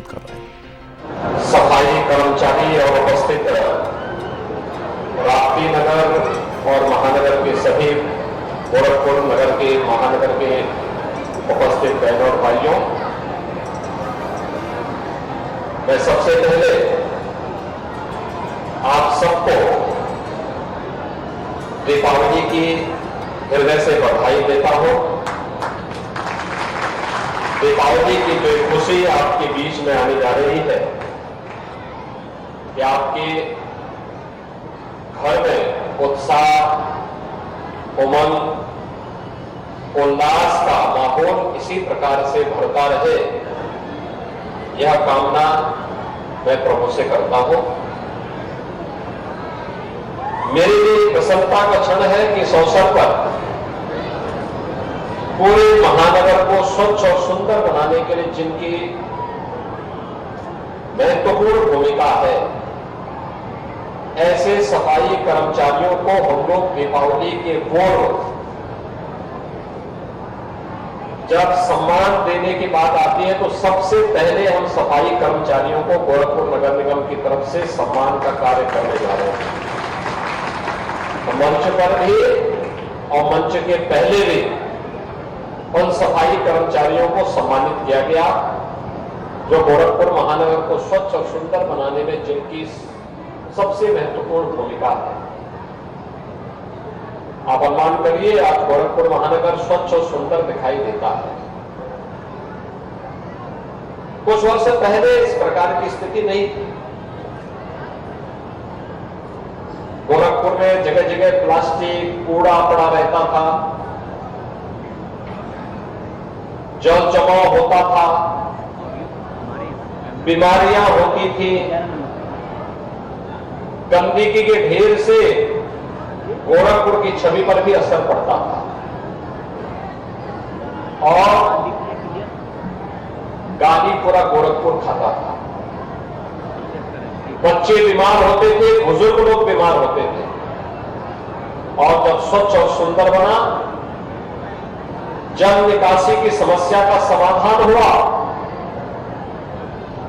कर रहे हैं। सफाई कर्मचारी और उपस्थित राप्ती नगर और महानगर के सभी गोरखपुर नगर के महानगर के उपस्थित बहनों और भाइयों, मैं सबसे पहले आप सबको दीपावली की हृदय से बधाई देता हूं। दीपावली की जो खुशी आपके बीच में आने जा रही है कि आपके घर में उत्साह, उमंग, उल्लास का माहौल इसी प्रकार से भरता रहे, यह कामना मैं प्रभु से करता हूं। मेरे लिए प्रसन्नता का क्षण है कि इस अवसर पर पूरे महानगर को स्वच्छ और सुंदर बनाने के लिए जिनकी महत्वपूर्ण भूमिका है, ऐसे सफाई कर्मचारियों को हम लोग दीपावली के पूर्व जब सम्मान देने की बात आती है तो सबसे पहले हम सफाई कर्मचारियों को गोरखपुर नगर निगम की तरफ से सम्मान का कार्य करने जा रहे हैं। तो मंच पर भी और मंच के पहले भी उन सफाई कर्मचारियों को सम्मानित किया गया जो गोरखपुर महानगर को स्वच्छ और सुंदर बनाने में जिनकी सबसे महत्वपूर्ण भूमिका है। आप अनुमान करिए, आज गोरखपुर महानगर स्वच्छ और सुंदर दिखाई देता है। कुछ वर्ष पहले इस प्रकार की स्थिति नहीं थी। गोरखपुर में जगह जगह प्लास्टिक कूड़ा पड़ा रहता था, जल जमाव होता था, बीमारियां होती थी, गंदगी के ढेर से गोरखपुर की छवि पर भी असर पड़ता था और गाली पूरा गोरखपुर खाता था। बच्चे बीमार होते थे, बुजुर्ग लोग बीमार होते थे। और जब स्वच्छ और सुंदर बना, जल निकासी की समस्या का समाधान हुआ,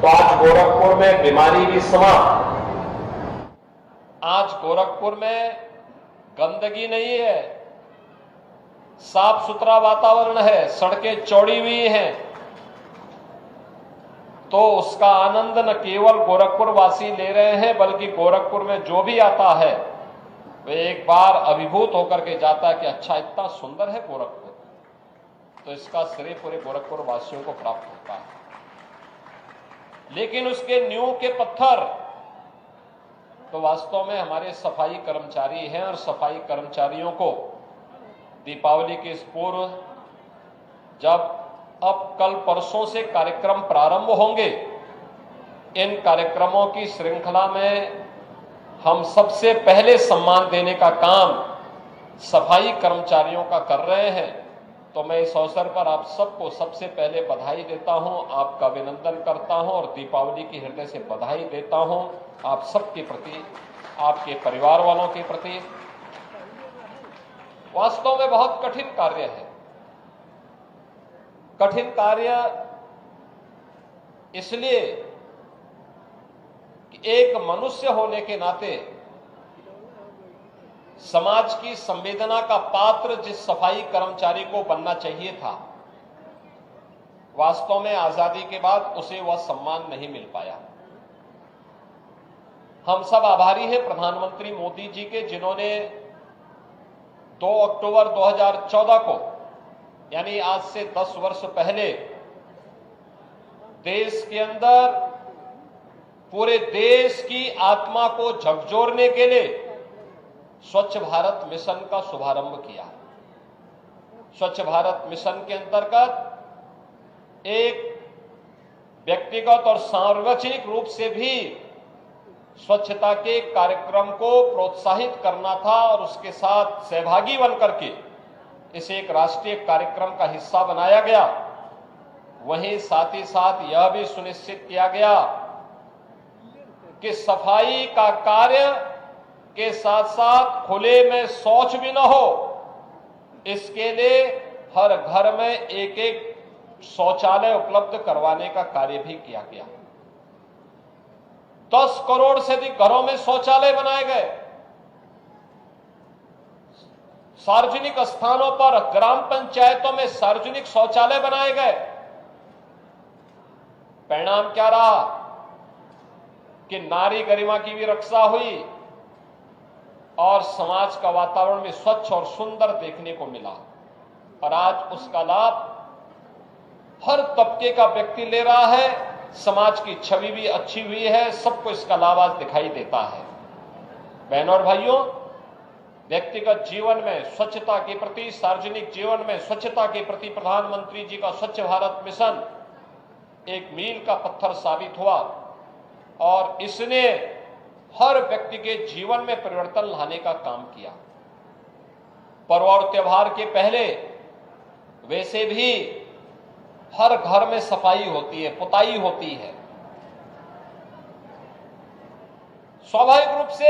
तो आज गोरखपुर में बीमारी भी समाप्त। आज गोरखपुर में गंदगी नहीं है, साफ सुथरा वातावरण है, सड़कें चौड़ी हुई हैं। तो उसका आनंद न केवल गोरखपुर वासी ले रहे हैं, बल्कि गोरखपुर में जो भी आता है वे एक बार अभिभूत होकर के जाता है कि अच्छा इतना सुंदर है गोरखपुर। तो इसका श्रेय पूरे गोरखपुर वासियों को प्राप्त होता है। लेकिन उसके नींव के पत्थर तो वास्तव में हमारे सफाई कर्मचारी हैं और सफाई कर्मचारियों को दीपावली के इस पूर्व जब अब कल परसों से कार्यक्रम प्रारंभ होंगे, इन कार्यक्रमों की श्रृंखला में हम सबसे पहले सम्मान देने का काम सफाई कर्मचारियों का कर रहे हैं। तो मैं इस अवसर पर आप सबको सबसे पहले बधाई देता हूं, आपका अभिनंदन करता हूं और दीपावली की हृदय से बधाई देता हूं आप सबके प्रति, आपके परिवार वालों के प्रति। वास्तव में बहुत कठिन कार्य है। कठिन कार्य इसलिए कि एक मनुष्य होने के नाते समाज की संवेदना का पात्र जिस सफाई कर्मचारी को बनना चाहिए था, वास्तव में आजादी के बाद उसे वह सम्मान नहीं मिल पाया। हम सब आभारी हैं प्रधानमंत्री मोदी जी के, जिन्होंने 2 अक्टूबर 2014 को, यानी आज से 10 वर्ष पहले, देश के अंदर पूरे देश की आत्मा को झकझोरने के लिए स्वच्छ भारत मिशन का शुभारंभ किया। स्वच्छ भारत मिशन के अंतर्गत एक व्यक्तिगत और सार्वजनिक रूप से भी स्वच्छता के कार्यक्रम को प्रोत्साहित करना था और उसके साथ सहभागी बनकर के इसे एक राष्ट्रीय कार्यक्रम का हिस्सा बनाया गया। वहीं साथ ही साथ यह भी सुनिश्चित किया गया कि सफाई का कार्य के साथ साथ खुले में शौच भी न हो, इसके लिए हर घर में एक एक शौचालय उपलब्ध करवाने का कार्य भी किया गया। 10 करोड़ से अधिक घरों में शौचालय बनाए गए। सार्वजनिक स्थानों पर, ग्राम पंचायतों में सार्वजनिक शौचालय बनाए गए। परिणाम क्या रहा कि नारी गरिमा की भी रक्षा हुई और समाज का वातावरण भी स्वच्छ और सुंदर देखने को मिला। और आज उसका लाभ हर तबके का व्यक्ति ले रहा है। समाज की छवि भी अच्छी हुई है, सबको इसका लाभ आज दिखाई देता है। बहनों और भाइयों, व्यक्तिगत जीवन में स्वच्छता के प्रति, सार्वजनिक जीवन में स्वच्छता के प्रति प्रधानमंत्री जी का स्वच्छ भारत मिशन एक मील का पत्थर साबित हुआ और इसने हर व्यक्ति के जीवन में परिवर्तन लाने का काम किया। पर्व और त्योहार के पहले वैसे भी हर घर में सफाई होती है, पुताई होती है। स्वाभाविक रूप से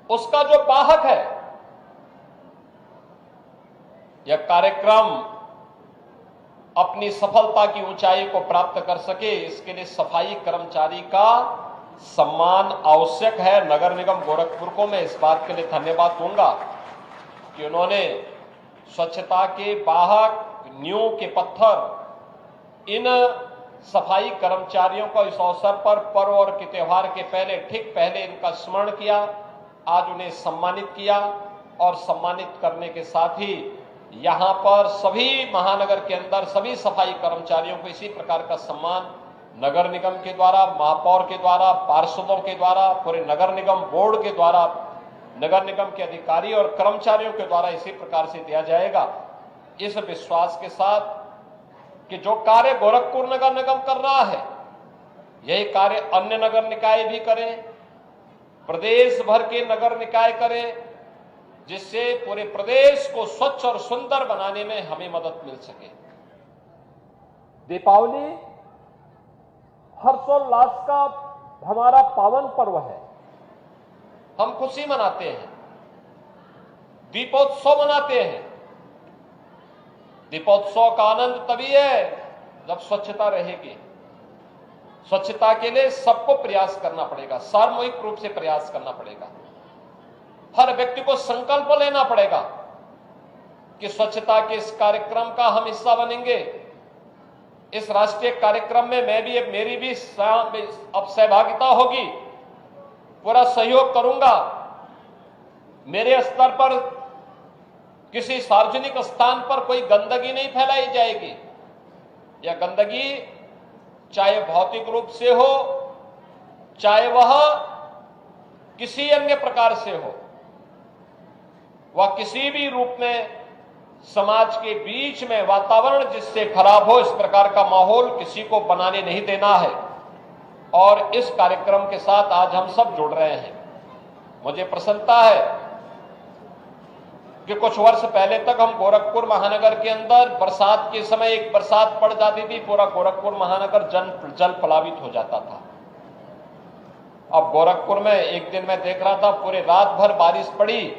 उसका जो वाहक है, यह कार्यक्रम अपनी सफलता की ऊंचाई को प्राप्त कर सके, इसके लिए सफाई कर्मचारी का सम्मान आवश्यक है। नगर निगम गोरखपुर को मैं इस बात के लिए धन्यवाद दूंगा कि उन्होंने स्वच्छता के वाहक, नींव के पत्थर, इन सफाई कर्मचारियों को इस अवसर पर पर्व और के त्योहार के पहले, ठीक पहले इनका स्मरण किया। आज उन्हें सम्मानित किया और सम्मानित करने के साथ ही यहां पर सभी महानगर के अंदर सभी सफाई कर्मचारियों को इसी प्रकार का सम्मान नगर निगम के द्वारा, महापौर के द्वारा, पार्षदों के द्वारा, पूरे नगर निगम बोर्ड के द्वारा, नगर निगम के अधिकारी और कर्मचारियों के द्वारा इसी प्रकार से दिया जाएगा। इस विश्वास के साथ कि जो कार्य गोरखपुर नगर निगम कर रहा है, यही कार्य अन्य नगर निकाय भी करें, प्रदेश भर के नगर निकाय करें, जिससे पूरे प्रदेश को स्वच्छ और सुंदर बनाने में हमें मदद मिल सके। दीपावली हर्षोल्लास का हमारा पावन पर्व है। हम खुशी मनाते हैं, दीपोत्सव मनाते हैं। दीपोत्सव का आनंद तभी है जब स्वच्छता रहेगी। स्वच्छता के लिए सबको प्रयास करना पड़ेगा, सामूहिक रूप से प्रयास करना पड़ेगा। हर व्यक्ति को संकल्प लेना पड़ेगा कि स्वच्छता के इस कार्यक्रम का हम हिस्सा बनेंगे। इस राष्ट्रीय कार्यक्रम में मेरी भी अब सहभागिता होगी, पूरा सहयोग करूंगा। मेरे स्तर पर किसी सार्वजनिक स्थान पर कोई गंदगी नहीं फैलाई जाएगी। यह गंदगी चाहे भौतिक रूप से हो, चाहे वह किसी अन्य प्रकार से हो, वह किसी भी रूप में समाज के बीच में वातावरण जिससे खराब हो, इस प्रकार का माहौल किसी को बनाने नहीं देना है। और इस कार्यक्रम के साथ आज हम सब जुड़ रहे हैं। मुझे प्रसन्नता है कि कुछ वर्ष पहले तक हम गोरखपुर महानगर के अंदर बरसात के समय एक बरसात पड़ जाती थी, पूरा गोरखपुर महानगर जल प्लावित हो जाता था। अब गोरखपुर में एक दिन मैं देख रहा था, पूरे रात भर बारिश पड़ी,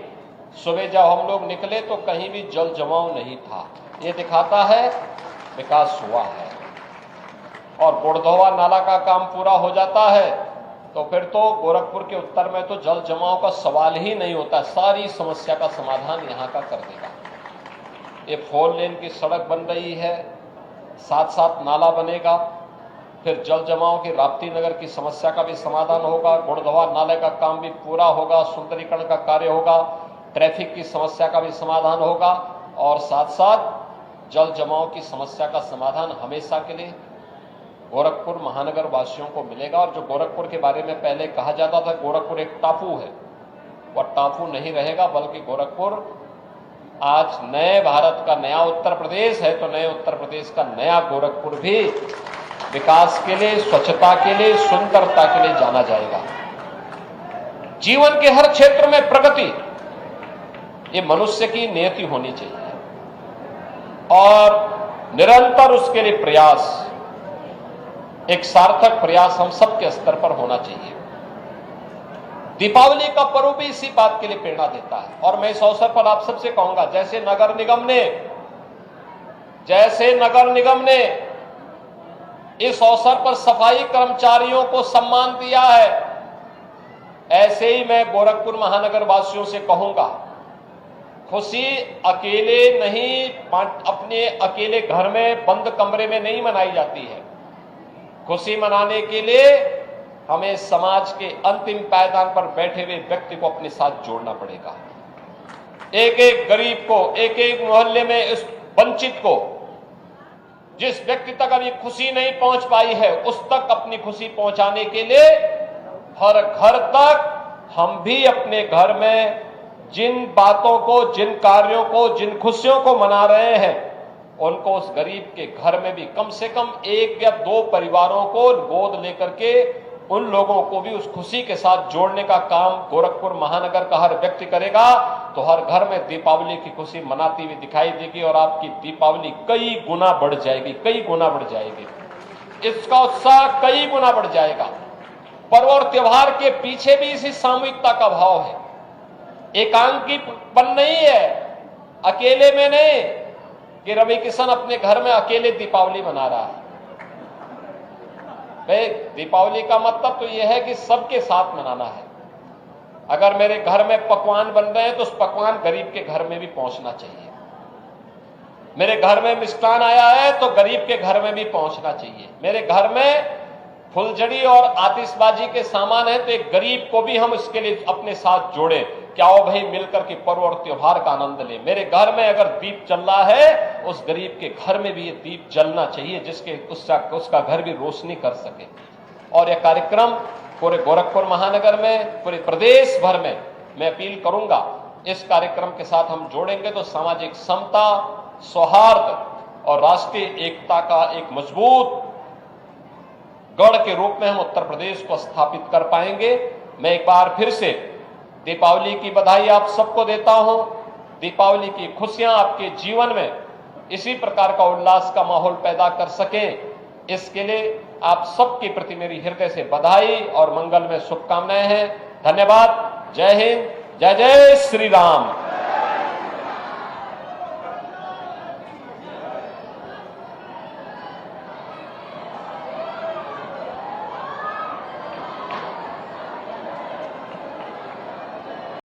सुबह जब हम लोग निकले तो कहीं भी जल जमाव नहीं था। ये दिखाता है विकास हुआ है। और गोड़धोवा नाला का काम पूरा हो जाता है तो फिर तो गोरखपुर के उत्तर में तो जल जमाव का सवाल ही नहीं होता। सारी समस्या का समाधान यहाँ का कर देगा। ये 4 लेन की सड़क बन रही है, साथ साथ नाला बनेगा, फिर जल जमाव की राप्ती नगर की समस्या का भी समाधान होगा, गोड़धोवा नाले का काम भी पूरा होगा, सुंदरीकरण का कार्य होगा, ट्रैफिक की समस्या का भी समाधान होगा और साथ साथ जल जमाव की समस्या का समाधान हमेशा के लिए गोरखपुर महानगर वासियों को मिलेगा। और जो गोरखपुर के बारे में पहले कहा जाता था गोरखपुर एक टापू है, वह टापू नहीं रहेगा, बल्कि गोरखपुर आज नए भारत का नया उत्तर प्रदेश है, तो नए उत्तर प्रदेश का नया गोरखपुर भी विकास के लिए, स्वच्छता के लिए, सुंदरता के लिए जाना जाएगा। जीवन के हर क्षेत्र में प्रगति ये मनुष्य की नियति होनी चाहिए और निरंतर उसके लिए प्रयास, एक सार्थक प्रयास हम सबके स्तर पर होना चाहिए। दीपावली का पर्व भी इसी बात के लिए प्रेरणा देता है। और मैं इस अवसर पर आप सबसे कहूंगा, जैसे नगर निगम ने जैसे नगर निगम ने इस अवसर पर सफाई कर्मचारियों को सम्मान दिया है, ऐसे ही मैं गोरखपुर महानगर वासियों से कहूंगा, खुशी अकेले नहीं, अपने अकेले घर में बंद कमरे में नहीं मनाई जाती है। खुशी मनाने के लिए हमें समाज के अंतिम पायदान पर बैठे हुए व्यक्ति को अपने साथ जोड़ना पड़ेगा। एक एक गरीब को, एक एक मोहल्ले में इस वंचित को, जिस व्यक्ति तक अभी खुशी नहीं पहुंच पाई है, उस तक अपनी खुशी पहुंचाने के लिए हर घर तक हम भी अपने घर में जिन बातों को, जिन कार्यों को, जिन खुशियों को मना रहे हैं, उनको उस गरीब के घर में भी कम से कम 1 या 2 परिवारों को गोद लेकर के उन लोगों को भी उस खुशी के साथ जोड़ने का काम गोरखपुर महानगर का हर व्यक्ति करेगा, तो हर घर में दीपावली की खुशी मनाती हुई दिखाई देगी और आपकी दीपावली कई गुना बढ़ जाएगी, कई गुना बढ़ जाएगी। इसका उत्साह कई गुना बढ़ जाएगा। पर्व और त्योहार के पीछे भी इसी सामूहिकता का भाव है। एकांकीपन नहीं है, अकेले में नहीं कि रवि किशन अपने घर में अकेले दीपावली मना रहा है। भाई, दीपावली का मतलब तो यह है कि सबके साथ मनाना है। अगर मेरे घर में पकवान बन रहे हैं तो उस पकवान गरीब के घर में भी पहुंचना चाहिए। मेरे घर में मिष्ठान आया है तो गरीब के घर में भी पहुंचना चाहिए। मेरे घर में फुलझड़ी और आतिशबाजी के सामान है तो एक गरीब को भी हम इसके लिए अपने साथ जोड़े कि आओ भाई मिलकर के पर्व और त्योहार का आनंद ले। मेरे घर में अगर दीप जल रहा है, उस गरीब के घर में भी ये दीप जलना चाहिए, जिसके उसका घर भी रोशनी कर सके। और यह कार्यक्रम पूरे गोरखपुर महानगर में, पूरे प्रदेश भर में मैं अपील करूंगा, इस कार्यक्रम के साथ हम जोड़ेंगे तो सामाजिक समता, सौहार्द और राष्ट्रीय एकता का एक मजबूत गढ़ के रूप में हम उत्तर प्रदेश को स्थापित कर पाएंगे। मैं एक बार फिर से दीपावली की बधाई आप सबको देता हूं। दीपावली की खुशियां आपके जीवन में इसी प्रकार का उल्लास का माहौल पैदा कर सकें, इसके लिए आप सबके प्रति मेरी हृदय से बधाई और मंगल में शुभकामनाएं हैं। धन्यवाद। जय हिंद, जय जय श्री राम।